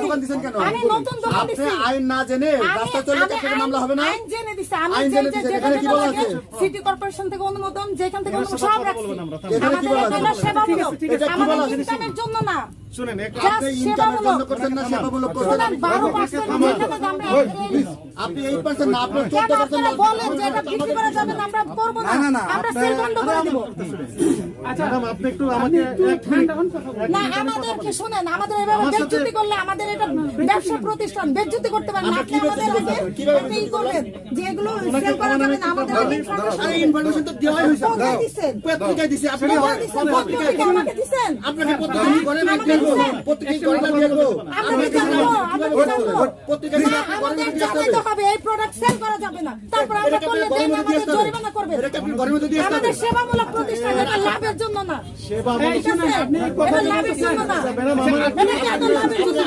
দোকান দিবেন কেন? আমি নতুন দোকান দিছি। আপনি আইন না জেনে রাস্তা চললে আপনার মামলা হবে না? আইন জেনে দিছি। আমি আইন জেনে দিছি। এখানে কি বলা আছে? সিটি কর্পোরেশন থেকে অনুমোদন যেখান থেকে অনুমোদন সব রাখছি। এখানে কি বলা আছে? আমাদের সেবামূলক। এটা কি বলা আছে? ইনকামের জন্য না। শুনেন আপনি ইনকামের জন্য করছেন না সেবামূলক করছেন? 12% যেখানে আমরা আপনি 8% না, আপনার 14% আপনারা বলেন যে এটা বিক্রি করা যাবে না, আমরা করব না। আমরা সেল বন্ধ করে দেব। ম্যাডাম আপনি একটু আমাকে না, আমাদেরকে শুনেন, আমাদের এভাবে বেজ্জতি করলে আমাদের এটা ব্যবসা প্রতিষ্ঠান বেজ্জতি করতে পারেন না। আপনি আমাদের আগে আপনি ই করবেন যে এগুলো সেল করা যাবে না, আমাদের আরে ইনফরমেশন তো দেওয়াই হয়েছে। পত্রিকায় দিছি, আপনি পত্রিকা আমাকে দিছেন। আপনাকে পত্রিকা করে না দেবো, পত্রিকা করে না দেবো। আমাকে জানাবো, আমাকে জানাবো। পত্রিকা না, আমাদের জানাতে হবে এই প্রোডাক্ট সেল করা যাবে না। তারপর আমরা করলে দেন আমাদের জরিমানা করবেন। এটা আপনি ঘরের মধ্যে দিয়ে আসতে আমাদের হবে। সেবামূলক প্রতিষ্ঠান, এটা লাভের জন্য না। সেবা ঠিক আছে? এটা লাভের জন্য না। এটা কেন লাভের জন্য?